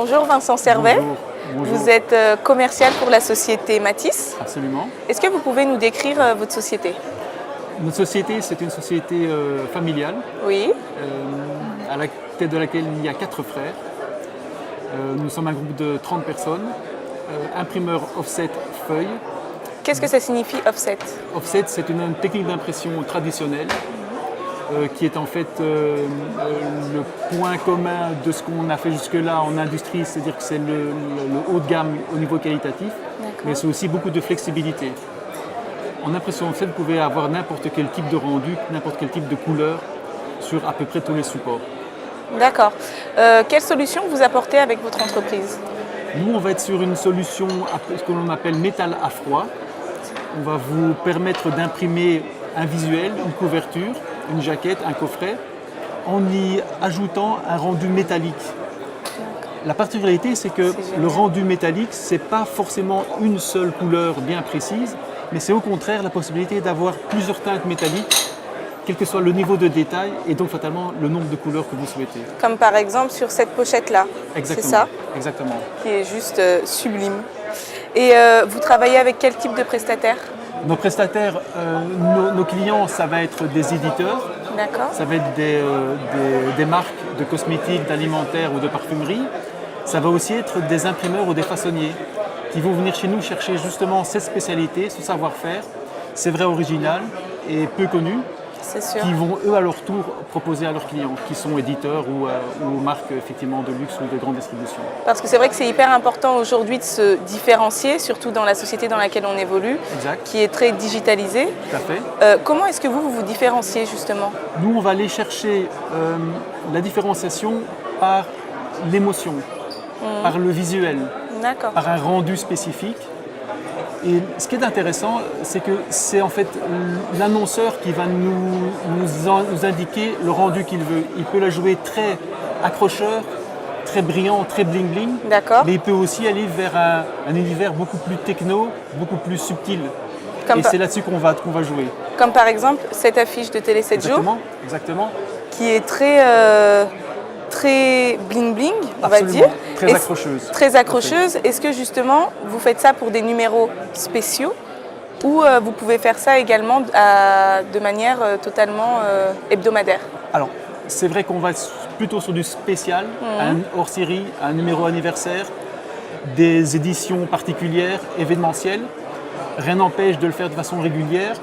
Bonjour Vincent Servet. Bonjour. Bonjour. Vous êtes commercial pour la société Matisse. Absolument. Est-ce que vous pouvez nous décrire votre société? Notre société, c'est une société familiale, Oui. à la tête de laquelle il y a 4 frères. Nous sommes un groupe de 30 personnes, imprimeurs offset feuilles. Qu'est-ce que ça signifie offset? Offset, c'est une technique d'impression traditionnelle qui est en fait le point commun de ce qu'on a fait jusque-là en industrie, c'est-à-dire que c'est le haut de gamme au niveau qualitatif, mais c'est aussi beaucoup de flexibilité. En impression offset, vous pouvez avoir n'importe quel type de rendu, n'importe quel type de couleur sur à peu près tous les supports. D'accord. Quelle solution vous apportez avec votre entreprise? Nous, on va être sur une solution ce que l'on appelle métal à froid. On va vous permettre d'imprimer un visuel, une couverture, une jaquette, un coffret, en y ajoutant un rendu métallique. La particularité, c'est que le rendu métallique, ce n'est pas forcément une seule couleur bien précise, mais c'est au contraire la possibilité d'avoir plusieurs teintes métalliques, quel que soit le niveau de détail et donc fatalement le nombre de couleurs que vous souhaitez. Comme par exemple sur cette pochette-là. Exactement. C'est ça? Exactement. Qui est juste sublime. Et vous travaillez avec quel type de prestataire? Nos prestataires, nos clients, ça va être des éditeurs, D'accord. ça va être des marques de cosmétiques, d'alimentaire ou de parfumerie. Ça va aussi être des imprimeurs ou des façonniers qui vont venir chez nous chercher justement cette spécialité, ce savoir-faire. C'est vrai original et peu connu, C'est sûr. qui vont eux à leur tour proposer à leurs clients, qui sont éditeurs ou marques effectivement de luxe ou de grande distribution. Parce que c'est vrai que c'est hyper important aujourd'hui de se différencier, surtout dans la société dans laquelle on évolue, Exact. qui est très digitalisée. Tout à fait. Comment est-ce que vous vous différenciez justement? Nous, on va aller chercher la différenciation par l'émotion, par le visuel, D'accord. par un rendu spécifique. Et ce qui est intéressant, c'est que c'est en fait l'annonceur qui va nous indiquer le rendu qu'il veut. Il peut la jouer très accrocheur, très brillant, très bling-bling, mais il peut aussi aller vers un univers beaucoup plus techno, beaucoup plus subtil. Et c'est là-dessus qu'on va jouer. Comme par exemple cette affiche de Télé 7 jours, exactement. qui est très bling-bling, on va dire. Très accrocheuse. Très accrocheuse. Est-ce que justement, vous faites ça pour des numéros spéciaux ou vous pouvez faire ça également de manière totalement hebdomadaire? Alors, c'est vrai qu'on va plutôt sur du spécial, un hors-série, un numéro anniversaire, des éditions particulières, événementielles. Rien n'empêche de le faire de façon régulière,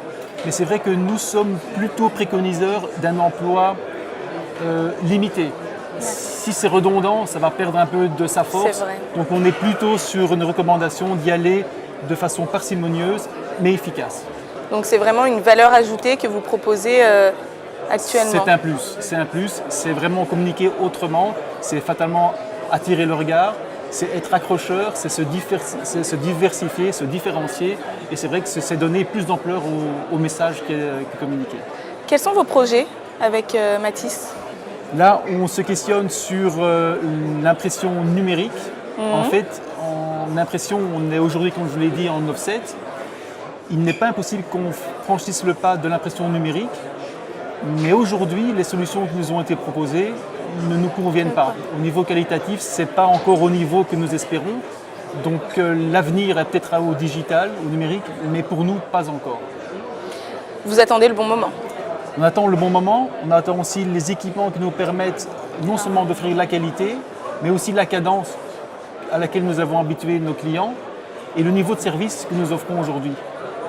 mais c'est vrai que nous sommes plutôt préconiseurs d'un emploi limité. Si c'est redondant, ça va perdre un peu de sa force. Donc on est plutôt sur une recommandation d'y aller de façon parcimonieuse, mais efficace. Donc c'est vraiment une valeur ajoutée que vous proposez actuellement. C'est un plus, c'est vraiment communiquer autrement, c'est fatalement attirer le regard, c'est être accrocheur, c'est se diversifier, se différencier, et c'est vrai que c'est donner plus d'ampleur au message qui est communiqué. Quels sont vos projets avec Matisse? Là, on se questionne sur l'impression numérique. En fait, en impression, on est aujourd'hui, comme je vous l'ai dit, en offset. Il n'est pas impossible qu'on franchisse le pas de l'impression numérique, mais aujourd'hui, les solutions qui nous ont été proposées ne nous conviennent pas. Au niveau qualitatif, ce n'est pas encore au niveau que nous espérons. Donc l'avenir est peut-être au digital, au numérique, mais pour nous, pas encore. Vous attendez le bon moment? On attend le bon moment, on attend aussi les équipements qui nous permettent non seulement d'offrir la qualité, mais aussi la cadence à laquelle nous avons habitué nos clients et le niveau de service que nous offrons aujourd'hui.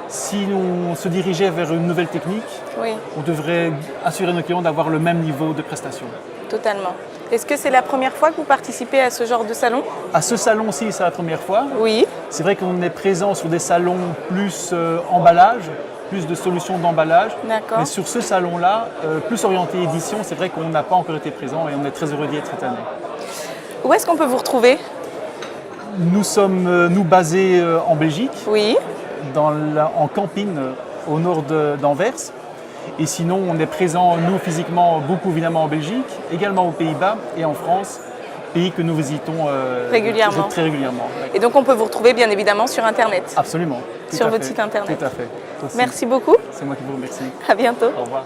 Si on se dirigeait vers une nouvelle technique, on devrait assurer nos clients d'avoir le même niveau de prestation. Totalement. Est-ce que c'est la première fois que vous participez à ce genre de salon? À ce salon-ci, c'est la première fois. Oui. C'est vrai qu'on est présent sur des salons plus emballage, plus de solutions d'emballage. Mais sur ce salon-là, plus orienté édition, c'est vrai qu'on n'a pas encore été présent et on est très heureux d'y être cette année. Où est-ce qu'on peut vous retrouver? Nous sommes basés en Belgique, en Campine, au nord d'Anvers. Et sinon, on est présent, nous, physiquement, beaucoup évidemment en Belgique, également aux Pays-Bas et en France, pays que nous visitons très régulièrement. Et donc, on peut vous retrouver bien évidemment sur Internet? Absolument. Sur votre site Internet? Tout à fait. Merci beaucoup. C'est moi qui vous remercie. À bientôt. Au revoir.